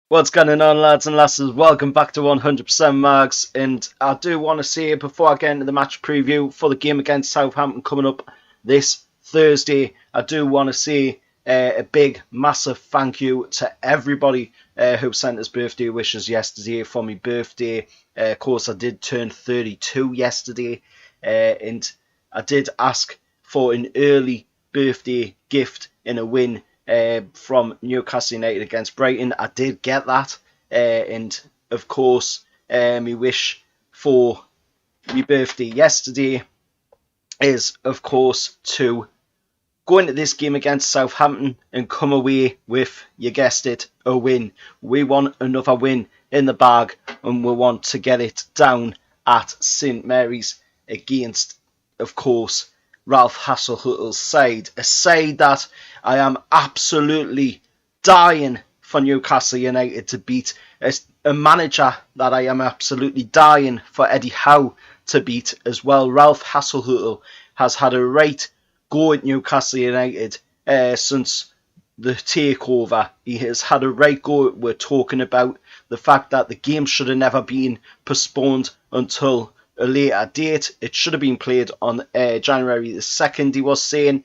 What's going on, lads and lasses? Welcome back to 100% Marks, and I do want to say before I get into the match preview for the game against Southampton coming up this Thursday, I do want to say a big, massive thank you to everybody who sent us birthday wishes yesterday for my birthday. Of course, I did turn 32 yesterday, and I did ask for an early birthday gift in a win from Newcastle United against Brighton. I did get that, and of course, my wish for my birthday yesterday is, of course, to go into this game against Southampton and come away with, you guessed it, a win. We want another win in the bag, and we want to get it down at St Mary's against, of course, Ralph Hasenhüttl's side. A side that I am absolutely dying for Newcastle United to beat. A manager that I am absolutely dying for Eddie Howe to beat as well. Ralph Hasenhüttl has had a right go at Newcastle United since the takeover. He has had a right go. We're talking about the fact that the game should have never been postponed until a later date. It should have been played on January the 2nd, he was saying.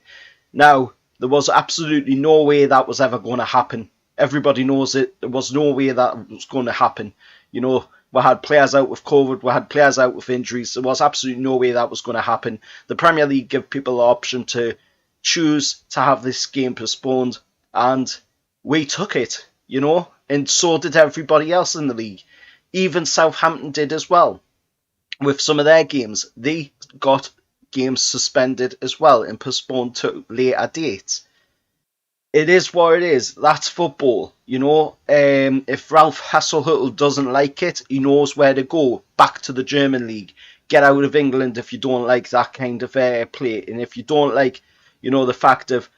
Now, there was absolutely no way that was ever going to happen. Everybody knows it. There was no way that was going to happen. You know, we had players out with COVID. We had players out with injuries. There was absolutely no way that was going to happen. The Premier League give people the option to choose to have this game postponed. And we took it, you know. And so did everybody else in the league. Even Southampton did as well. With some of their games, they got games suspended as well and postponed to later dates. It is what it is. That's football, you know. If Ralph Hasenhüttl doesn't like it, he knows where to go. Back to the German league. Get out of England if you don't like that kind of play. And if you don't like, you know, the fact of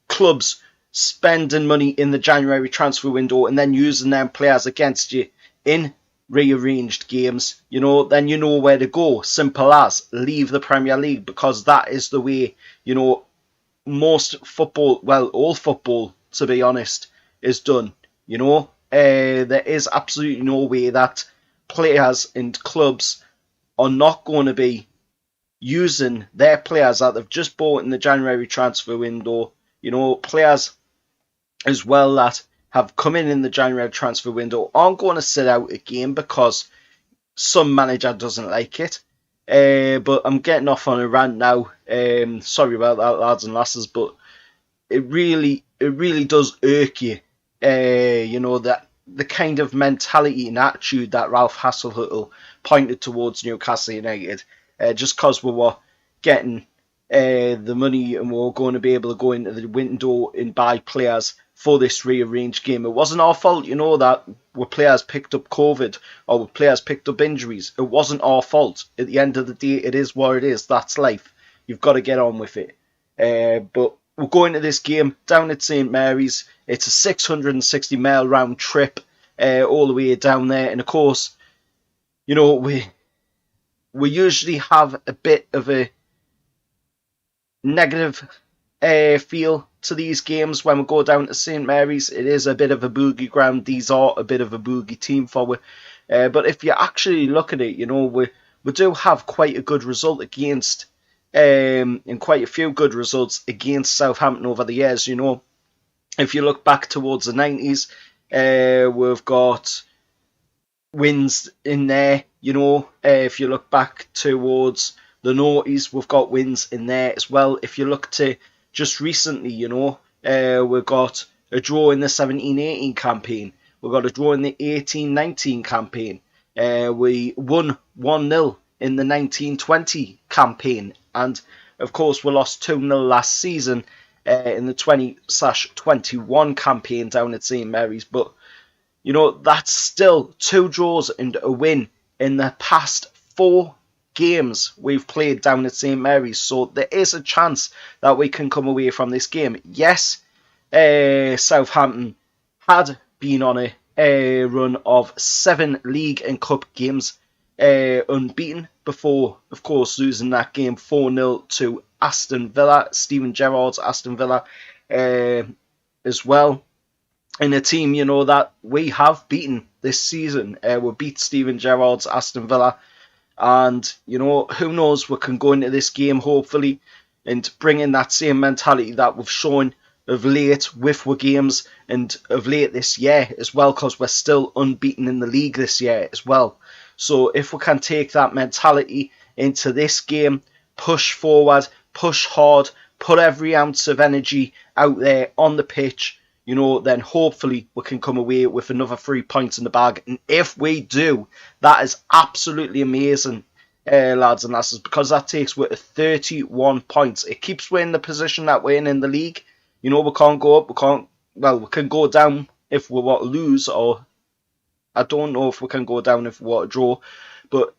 clubs spending money in the January transfer window and then using them players against you in rearranged games, you know, then you know where to go. Simple as. Leave the Premier League, because that is the way, you know, most football, well, all football, to be honest, is done. You know, there is absolutely no way that players and clubs are not going to be using their players that they've just bought in the January transfer window. You know, players as well that have come in the January transfer window aren't going to sit out a game because some manager doesn't like it. But I'm getting off on a rant now. Sorry about that, lads and lasses, but it really does irk you. You know, that the kind of mentality and attitude that Ralph Hasenhüttl pointed towards Newcastle United, just because we were getting the money and we were going to be able to go into the window and buy players for this rearranged game. It wasn't our fault, you know, that players picked up COVID or players picked up injuries. It wasn't our fault. At the end of the day, it is what it is. That's life. You've got to get on with it. But we're going to this game down at St Mary's. It's a 660-mile round trip all the way down there. And of course, you know, we usually have a bit of a negative feel to these games when we go down to St Mary's. It is a bit of a boogie ground. These are a bit of a boogie team for us. But if you actually look at it, you know, we do have quite a good result against, and quite a few good results against Southampton over the years. You know, if you look back towards the 90s, we've got wins in there. You know, if you look back towards the noughties, we've got wins in there as well. If you look to just recently, you know, we've got a draw in the 17-18 campaign. We've got a draw in the 18-19 campaign. We won 1-0 in the 19-20 campaign. And, of course, we lost 2-0 last season in the 20/21 campaign down at St Mary's. But, you know, that's still 2 draws and a win in the past 4 games we've played down at St Mary's. So there is a chance that we can come away from this game. Yes, Southampton had been on a run of 7 league and cup games unbeaten before, of course, losing that game 4-0 to Aston Villa, Steven Gerrard's Aston Villa as well. in a team, you know, that we have beaten this season. We beat Steven Gerrard's Aston Villa, and you know, who knows, we can go into this game hopefully and bring in that same mentality that we've shown of late with our games and of late this year as well, because we're still unbeaten in the league this year as well. So if we can take that mentality into this game, push forward, push hard, put every ounce of energy out there on the pitch, you know, then hopefully we can come away with another 3 points in the bag. And if we do, that is absolutely amazing, lads and lasses, because that takes with 31 points. It keeps we in the position that we're in the league. You know, we can't go up, we can go down if we want to lose, or I don't know if we can go down if we want to draw. But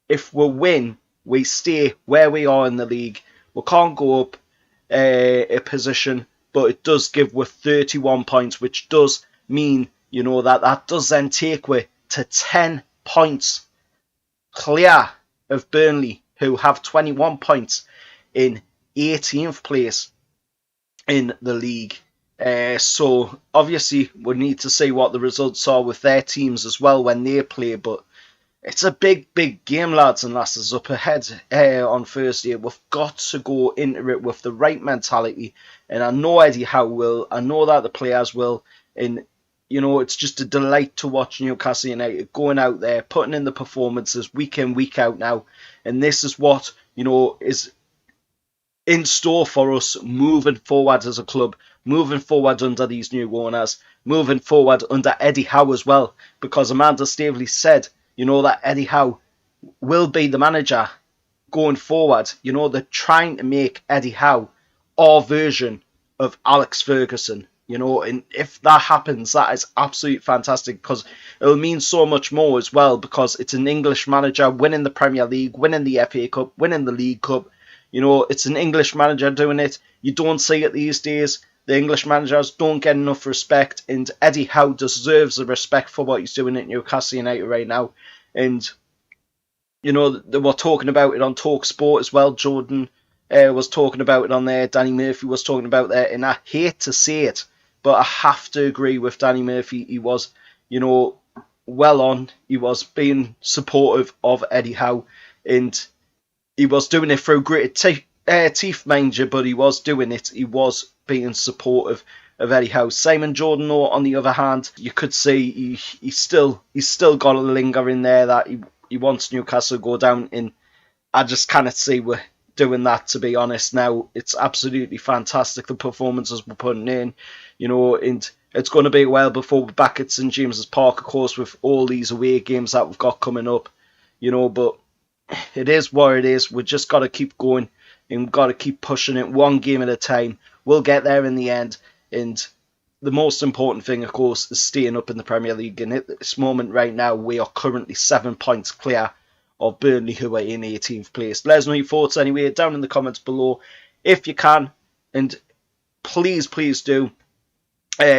if we win, we stay where we are in the league. We can't go up a position, but it does give with 31 points, which does mean, you know, that does then take we to 10 points clear of Burnley, who have 21 points in 18th place in the league. So obviously we need to see what the results are with their teams as well when they play, but it's a big game, lads and lasses, up ahead on Thursday. We've got to go into it with the right mentality, and I know Eddie Howe will, I know that the players will, and you know, it's just a delight to watch Newcastle United going out there, putting in the performances week in, week out now, and this is what, you know, is in store for us moving forward as a club, moving forward under these new owners, moving forward under Eddie Howe as well, because Amanda Staveley said, you know, that Eddie Howe will be the manager going forward. You know, they're trying to make Eddie Howe our version of Alex Ferguson, you know, and if that happens, that is absolutely fantastic, because it'll mean so much more as well, because it's an English manager winning the Premier League, winning the FA Cup, winning the League Cup. You know, it's an English manager doing it. You don't see it these days. The English managers don't get enough respect, and Eddie Howe deserves the respect for what he's doing at Newcastle United right now. And, you know, they were talking about it on Talk Sport as well. Jordan was talking about it on there. Danny Murphy was talking about it, and I hate to say it, but I have to agree with Danny Murphy. He was, you know, well on. He was being supportive of Eddie Howe, and he was doing it through gritted teeth, mind you, but he was doing it. He was being supportive of Eddie Howe. Simon Jordan, though, on the other hand, you could see he's still got a linger in there that he wants Newcastle to go down, and I just cannot see we're doing that, to be honest. Now, it's absolutely fantastic, the performances we're putting in, you know, and it's going to be a while before we're back at St James's Park, of course, with all these away games that we've got coming up, you know, but it is what it is. We just got to keep going and we've got to keep pushing it one game at a time. We'll get there in the end. And the most important thing, of course, is staying up in the Premier League. And at this moment right now, we are currently 7 points clear of Burnley, who are in 18th place. Let us know your thoughts anyway down in the comments below if you can. And please do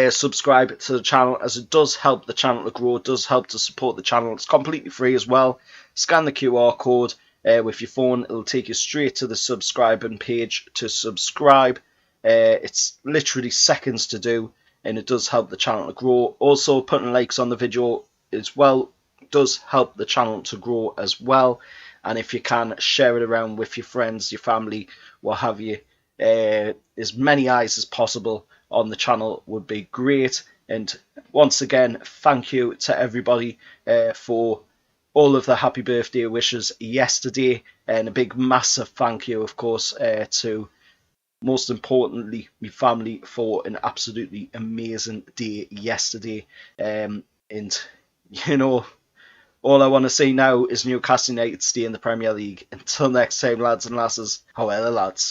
subscribe to the channel, as it does help the channel to grow. It does help to support the channel. It's completely free as well. Scan the QR code with your phone. It'll take you straight to the subscribing page to subscribe. It's literally seconds to do, and it does help the channel to grow. Also, putting likes on the video as well does help the channel to grow as well. And if you can, share it around with your friends, your family, what have you. As many eyes as possible on the channel would be great. And once again, thank you to everybody for all of the happy birthday wishes yesterday, and a big massive thank you, of course, to, most importantly, my family for an absolutely amazing day yesterday. And you know, all I want to say now is Newcastle United stay in the Premier League. Until next time, lads and lasses, however, lads.